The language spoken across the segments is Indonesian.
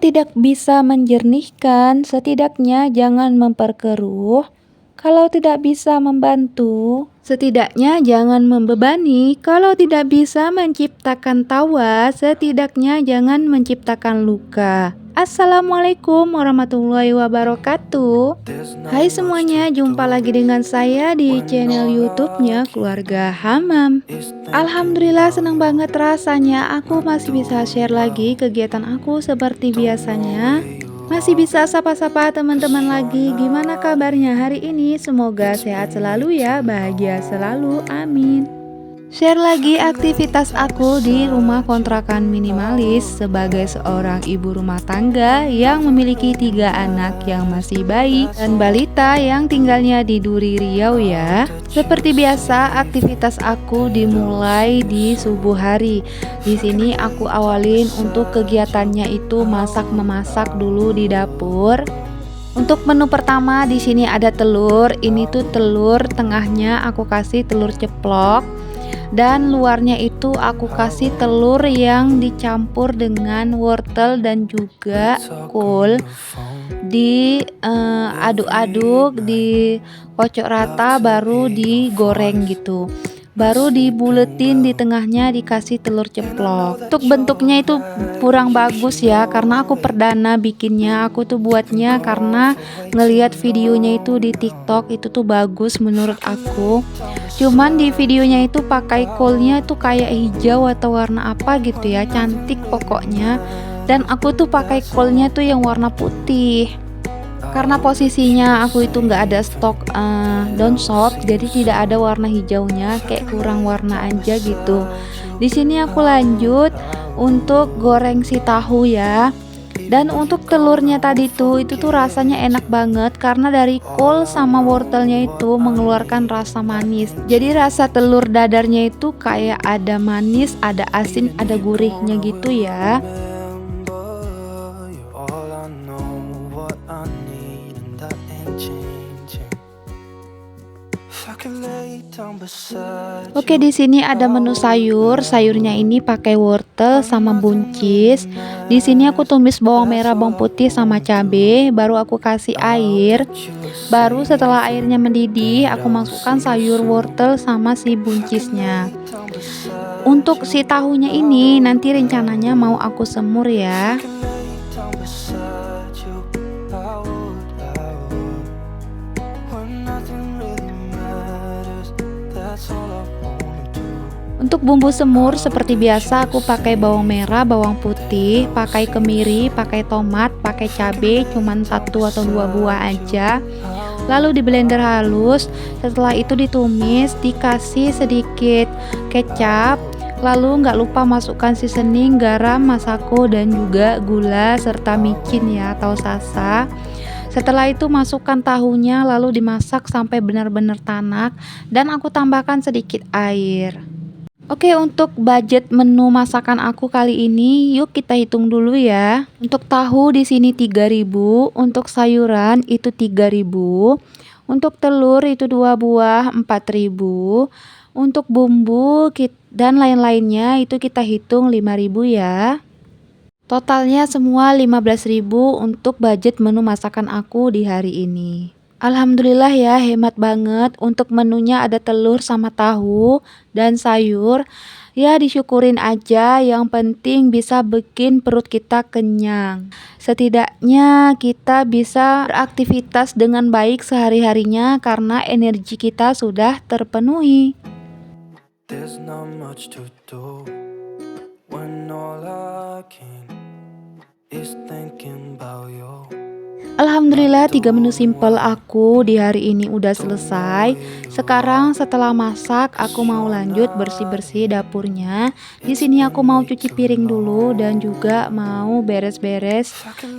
tidak bisa menjernihkan, setidaknya jangan memperkeruh. Kalau tidak bisa membantu, setidaknya jangan membebani. Kalau tidak bisa menciptakan tawa, setidaknya jangan menciptakan luka. Assalamualaikum warahmatullahi wabarakatuh. Hai semuanya, jumpa lagi dengan saya di channel YouTube-nya Keluarga Hamam. Alhamdulillah, senang banget rasanya aku masih bisa share lagi kegiatan aku seperti biasanya. Masih bisa sapa-sapa teman-teman lagi. Gimana kabarnya hari ini? Semoga sehat selalu ya, bahagia selalu, amin. Share lagi aktivitas aku di rumah kontrakan minimalis sebagai seorang ibu rumah tangga yang memiliki 3 anak yang masih bayi dan balita yang tinggalnya di Duri Riau ya. Seperti biasa, aktivitas aku dimulai di subuh hari. Di sini aku awalin untuk kegiatannya itu masak-memasak dulu di dapur. Untuk menu pertama di sini ada telur. Ini tuh telur, tengahnya aku kasih telur ceplok. Dan luarnya itu aku kasih telur yang dicampur dengan wortel dan juga kol. Diaduk-aduk, dikocok rata, baru digoreng gitu. Baru dibuletin, di tengahnya dikasih telur ceplok. Untuk bentuknya itu kurang bagus ya, karena aku perdana bikinnya. Aku tuh buatnya karena ngelihat videonya itu di TikTok, itu tuh bagus menurut aku. Cuman di videonya itu pakai kolnya tuh kayak hijau atau warna apa gitu ya, cantik pokoknya. Dan aku tuh pakai kolnya tuh yang warna putih. Karena posisinya aku itu nggak ada stok daun sop, jadi tidak ada warna hijaunya, kayak kurang warna aja gitu. Di sini aku lanjut untuk goreng si tahu ya. Dan untuk telurnya tadi tuh itu tuh rasanya enak banget karena dari kol sama wortelnya itu mengeluarkan rasa manis. Jadi rasa telur dadarnya itu kayak ada manis, ada asin, ada gurihnya gitu ya. Oke, di sini ada menu sayur. Sayurnya ini pakai wortel sama buncis. Di sini aku tumis bawang merah, bawang putih sama cabai, baru aku kasih air. Baru setelah airnya mendidih, aku masukkan sayur wortel sama si buncisnya. Untuk si tahunya ini nanti rencananya mau aku semur ya. Untuk bumbu semur seperti biasa aku pakai bawang merah, bawang putih, pakai kemiri, pakai tomat, pakai cabai, cuman 1 atau 2 buah aja. Lalu di blender halus, setelah itu ditumis, dikasih sedikit kecap. Lalu nggak lupa masukkan seasoning, garam, masako, dan juga gula serta micin ya atau sasa. Setelah itu masukkan tahunya, lalu dimasak sampai benar-benar tanak dan aku tambahkan sedikit air. Oke, untuk budget menu masakan aku kali ini, yuk kita hitung dulu ya. Untuk tahu di sini 3.000, untuk sayuran itu 3.000, untuk telur itu 2 buah 4.000, untuk bumbu dan lain-lainnya itu kita hitung 5.000 ya. Totalnya semua 15.000 untuk budget menu masakan aku di hari ini. Alhamdulillah ya, hemat banget. Untuk menunya ada telur sama tahu dan sayur. Ya disyukurin aja, yang penting bisa bikin perut kita kenyang. Setidaknya kita bisa beraktivitas dengan baik sehari-harinya karena energi kita sudah terpenuhi. There's not much to do when all I can is thinking about you. Alhamdulillah 3 menu simple aku di hari ini udah selesai. Sekarang setelah masak aku mau lanjut bersih-bersih dapurnya. Di sini aku mau cuci piring dulu dan juga mau beres-beres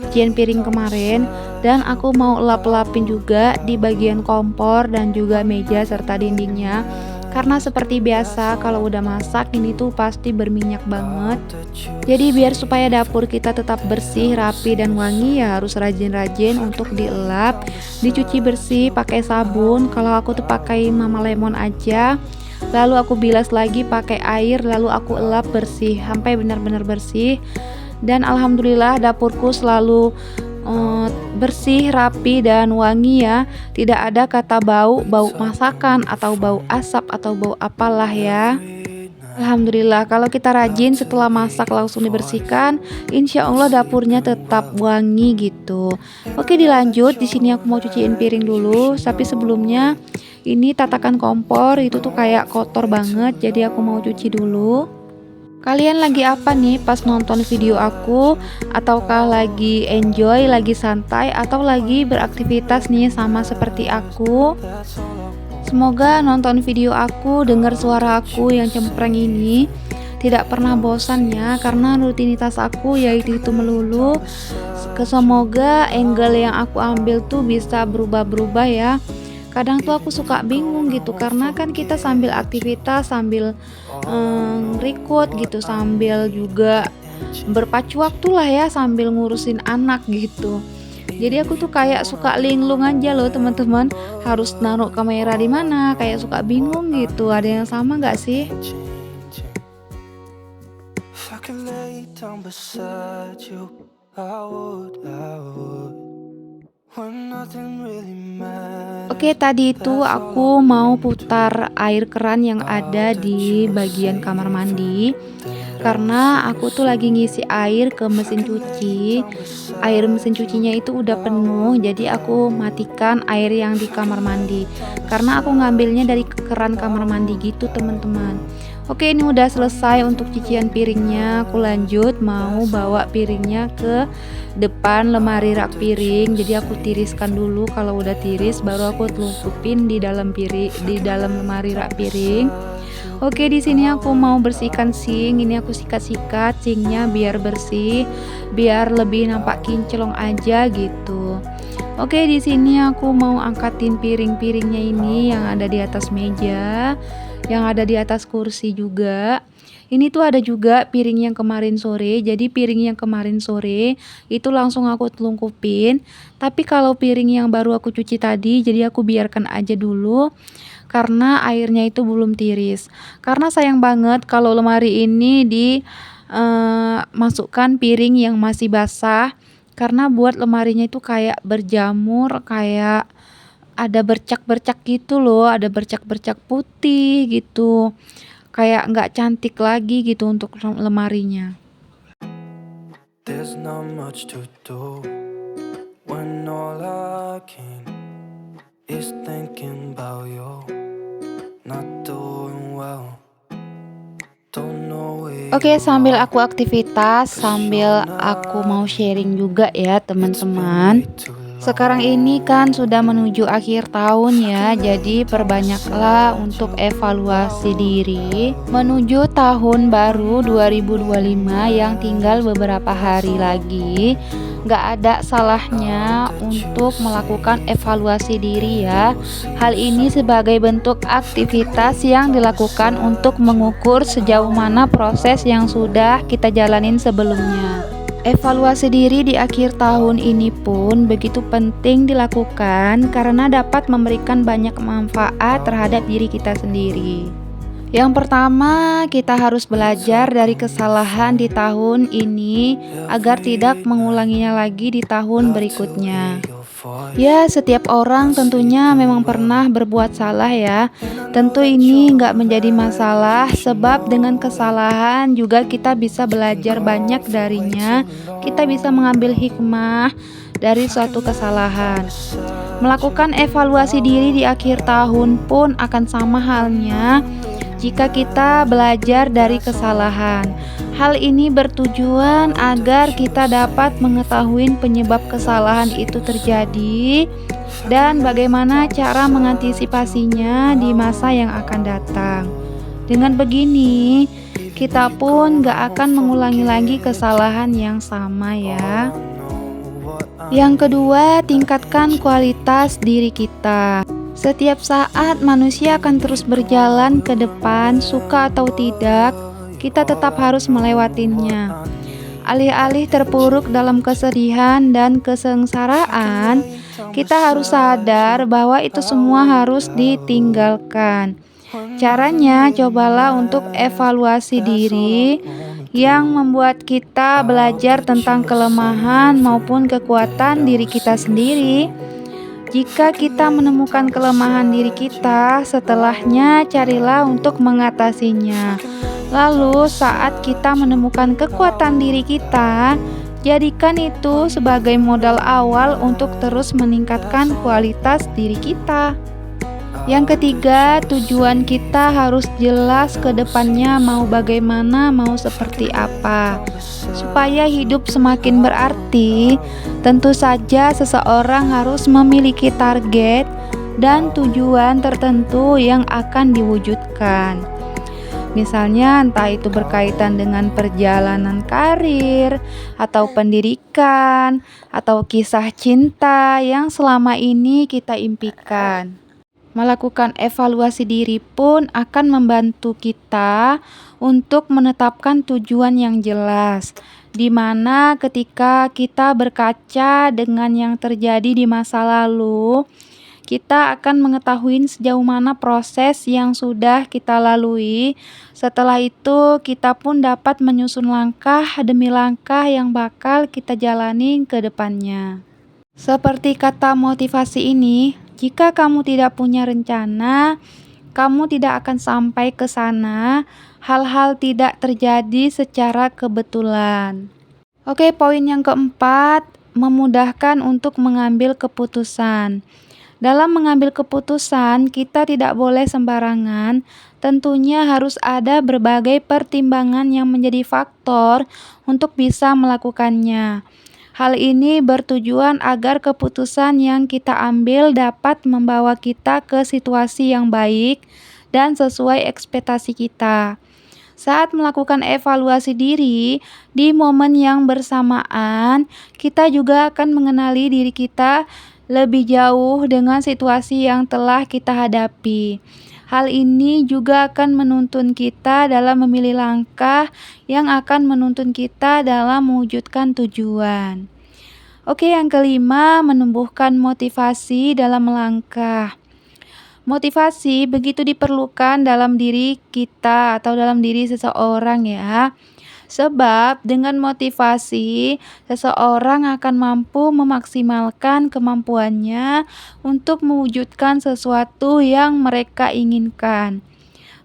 cucian piring kemarin, dan aku mau lap-lapin juga di bagian kompor dan juga meja serta dindingnya. Karena seperti biasa kalau udah masak ini tuh pasti berminyak banget. Jadi biar supaya dapur kita tetap bersih, rapi dan wangi ya harus rajin-rajin untuk dielap, dicuci bersih pakai sabun. Kalau aku tuh pakai Mama Lemon aja. Lalu aku bilas lagi pakai air, lalu aku elap bersih sampai benar-benar bersih. Dan alhamdulillah dapurku selalu bersih, rapi, dan wangi ya. Tidak ada kata bau masakan atau bau asap atau bau apalah ya. Alhamdulillah, kalau kita rajin setelah masak langsung dibersihkan, insya Allah dapurnya tetap wangi gitu. Oke, dilanjut. Di sini aku mau cuciin piring dulu, tapi sebelumnya ini tatakan kompor itu tuh kayak kotor banget, jadi aku mau cuci dulu. Kalian lagi apa nih pas nonton video aku? Ataukah lagi enjoy, lagi santai, atau lagi beraktivitas nih sama seperti aku? Semoga nonton video aku, dengar suara aku yang cempreng ini tidak pernah bosan ya, karena rutinitas aku yaitu itu melulu. Semoga angle yang aku ambil tuh bisa berubah-berubah ya. Kadang tuh aku suka bingung gitu, karena kan kita sambil aktivitas, sambil record gitu, sambil juga berpacu waktu lah ya, sambil ngurusin anak gitu. Jadi aku tuh kayak suka linglung aja loh teman-teman, harus naruh kamera di mana, kayak suka bingung gitu. Ada yang sama nggak sih? Oke, tadi itu aku mau putar air keran yang ada di bagian kamar mandi, karena aku tuh lagi ngisi air ke mesin cuci. Air mesin cucinya itu udah penuh, jadi aku matikan air yang di kamar mandi, karena aku ngambilnya dari keran kamar mandi gitu teman-teman. Oke, ini udah selesai untuk cucian piringnya. Aku lanjut mau bawa piringnya ke depan lemari rak piring. Jadi aku tiriskan dulu, kalau udah tiris baru aku telupin di dalam di dalam lemari rak piring. Oke, di sini aku mau bersihkan sink. Ini aku sikat-sikat sinknya biar bersih, biar lebih nampak kinclong aja gitu. Oke, di sini aku mau angkatin piring-piringnya ini yang ada di atas meja, yang ada di atas kursi juga. Ini tuh ada juga piring yang kemarin sore. Jadi piring yang kemarin sore itu langsung aku telungkupin. Tapi kalau piring yang baru aku cuci tadi, jadi aku biarkan aja dulu, karena airnya itu belum tiris. Karena sayang banget kalau lemari ini masukkan piring yang masih basah, karena buat lemarinya itu kayak berjamur, kayak ada bercak-bercak gitu loh, ada bercak-bercak putih gitu, kayak nggak cantik lagi gitu untuk lemarinya. There's not much to do when all I can is thinking about you, not doing well. Oke, sambil aku aktivitas, sambil aku mau sharing juga ya teman-teman. Sekarang ini kan sudah menuju akhir tahun ya, jadi perbanyaklah untuk evaluasi diri menuju tahun baru 2025 yang tinggal beberapa hari lagi. Gak ada salahnya untuk melakukan evaluasi diri ya. Hal ini sebagai bentuk aktivitas yang dilakukan untuk mengukur sejauh mana proses yang sudah kita jalanin sebelumnya. Evaluasi diri di akhir tahun ini pun begitu penting dilakukan karena dapat memberikan banyak manfaat terhadap diri kita sendiri. Yang pertama, kita harus belajar dari kesalahan di tahun ini agar tidak mengulanginya lagi di tahun berikutnya. Ya, setiap orang tentunya memang pernah berbuat salah ya. Tentu ini nggak menjadi masalah, sebab dengan kesalahan juga kita bisa belajar banyak darinya. Kita bisa mengambil hikmah dari suatu kesalahan. Melakukan evaluasi diri di akhir tahun pun akan sama halnya jika kita belajar dari kesalahan. Hal ini bertujuan agar kita dapat mengetahui penyebab kesalahan itu terjadi dan bagaimana cara mengantisipasinya di masa yang akan datang. Dengan begini, kita pun gak akan mengulangi lagi kesalahan yang sama ya. Yang kedua, tingkatkan kualitas diri kita. Setiap saat manusia akan terus berjalan ke depan, suka atau tidak, kita tetap harus melewatinya. Alih-alih terpuruk dalam kesedihan dan kesengsaraan, kita harus sadar bahwa itu semua harus ditinggalkan. Caranya, cobalah untuk evaluasi diri. yang membuat kita belajar tentang kelemahan maupun kekuatan diri kita sendiri. Jika kita menemukan kelemahan diri kita, setelahnya carilah untuk mengatasinya. Lalu, saat kita menemukan kekuatan diri kita, jadikan itu sebagai modal awal untuk terus meningkatkan kualitas diri kita. Yang ketiga, tujuan kita harus jelas ke depannya, mau bagaimana, mau seperti apa. Supaya hidup semakin berarti, tentu saja seseorang harus memiliki target dan tujuan tertentu yang akan diwujudkan. Misalnya entah itu berkaitan dengan perjalanan karir, atau pendidikan, atau kisah cinta yang selama ini kita impikan. Melakukan evaluasi diri pun akan membantu kita untuk menetapkan tujuan yang jelas, di mana ketika kita berkaca dengan yang terjadi di masa lalu, kita akan mengetahui sejauh mana proses yang sudah kita lalui. Setelah itu, kita pun dapat menyusun langkah demi langkah yang bakal kita jalani ke depannya. Seperti kata motivasi ini, jika kamu tidak punya rencana, kamu tidak akan sampai ke sana. Hal-hal tidak terjadi secara kebetulan. Oke, poin yang keempat, memudahkan untuk mengambil keputusan. Dalam mengambil keputusan, kita tidak boleh sembarangan. Tentunya harus ada berbagai pertimbangan yang menjadi faktor untuk bisa melakukannya. Hal ini bertujuan agar keputusan yang kita ambil dapat membawa kita ke situasi yang baik dan sesuai ekspektasi kita. Saat melakukan evaluasi diri, di momen yang bersamaan, kita juga akan mengenali diri kita lebih jauh dengan situasi yang telah kita hadapi. Hal ini juga akan menuntun kita dalam memilih langkah yang akan menuntun kita dalam mewujudkan tujuan. Oke, yang kelima, menumbuhkan motivasi dalam melangkah. Motivasi begitu diperlukan dalam diri kita atau dalam diri seseorang ya. Sebab dengan motivasi, seseorang akan mampu memaksimalkan kemampuannya untuk mewujudkan sesuatu yang mereka inginkan.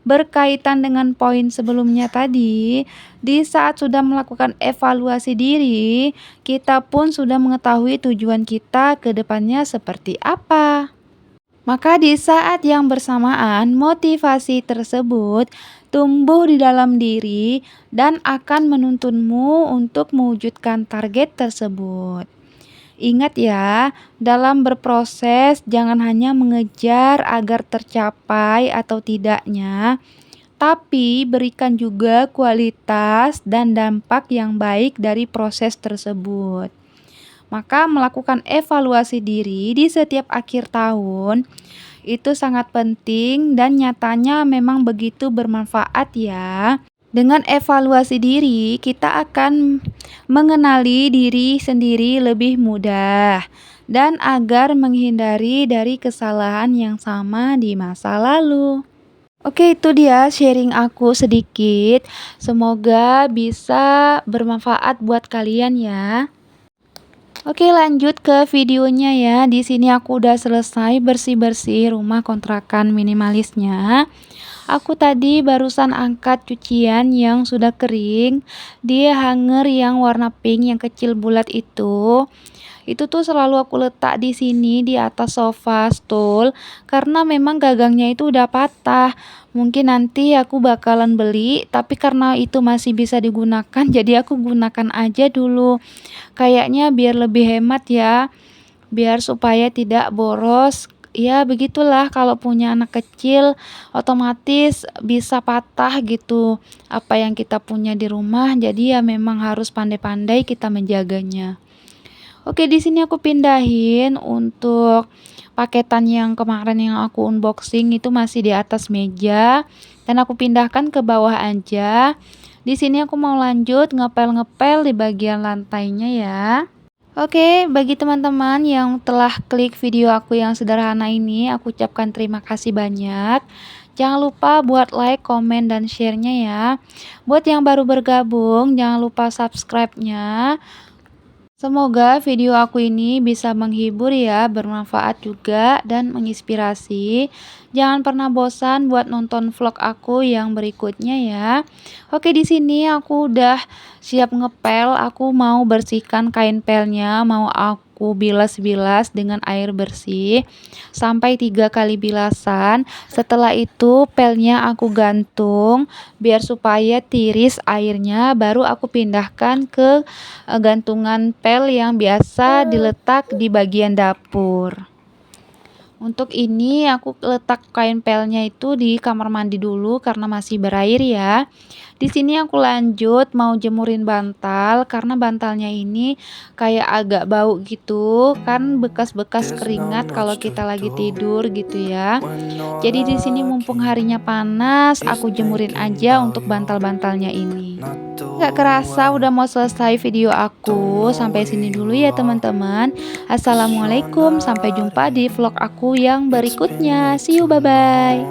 Berkaitan dengan poin sebelumnya tadi, di saat sudah melakukan evaluasi diri, kita pun sudah mengetahui tujuan kita ke depannya seperti apa. Maka di saat yang bersamaan, motivasi tersebut tumbuh di dalam diri dan akan menuntunmu untuk mewujudkan target tersebut. Ingat ya, dalam berproses jangan hanya mengejar agar tercapai atau tidaknya, tapi berikan juga kualitas dan dampak yang baik dari proses tersebut. Maka melakukan evaluasi diri di setiap akhir tahun itu sangat penting dan nyatanya memang begitu bermanfaat ya. Dengan evaluasi diri, kita akan mengenali diri sendiri lebih mudah dan agar menghindari dari kesalahan yang sama di masa lalu. Oke, itu dia sharing aku sedikit. Semoga bisa bermanfaat buat kalian ya. Oke, lanjut ke videonya ya. Di sini aku udah selesai bersih-bersih rumah kontrakan minimalisnya. Aku tadi barusan angkat cucian yang sudah kering di hanger yang warna pink yang kecil bulat itu. Itu tuh selalu aku letak di sini di atas sofa stool karena memang gagangnya itu udah patah. Mungkin nanti aku bakalan beli, tapi karena itu masih bisa digunakan, jadi aku gunakan aja dulu. Kayaknya biar lebih hemat ya, biar supaya tidak boros. Ya begitulah kalau punya anak kecil otomatis bisa patah gitu apa yang kita punya di rumah, jadi ya memang harus pandai-pandai kita menjaganya. Oke, di sini aku pindahin untuk paketan yang kemarin yang aku unboxing itu masih di atas meja dan aku pindahkan ke bawah aja. Di sini aku mau lanjut ngepel-ngepel di bagian lantainya ya. Oke, bagi teman-teman yang telah klik video aku yang sederhana ini, aku ucapkan terima kasih banyak. Jangan lupa buat like, komen, dan share-nya ya. Buat yang baru bergabung, jangan lupa subscribe-nya. Semoga video aku ini bisa menghibur ya, bermanfaat juga dan menginspirasi. Jangan pernah bosan buat nonton vlog aku yang berikutnya ya. Oke, di sini aku udah siap ngepel. Aku mau bersihkan kain pelnya, mau aku bilas-bilas dengan air bersih sampai 3 kali bilasan. Setelah itu pelnya aku gantung biar supaya tiris airnya, baru aku pindahkan ke gantungan pel yang biasa diletak di bagian dapur. Untuk ini aku letak kain pelnya itu di kamar mandi dulu karena masih berair ya. Di sini aku lanjut mau jemurin bantal karena bantalnya ini kayak agak bau gitu, kan bekas-bekas keringat kalau kita lagi tidur gitu ya. Jadi di sini mumpung harinya panas, aku jemurin aja untuk bantal-bantalnya ini. Nggak kerasa udah mau selesai video aku. Sampai sini dulu ya teman-teman. Assalamualaikum, sampai jumpa di vlog aku yang berikutnya. See you, bye-bye.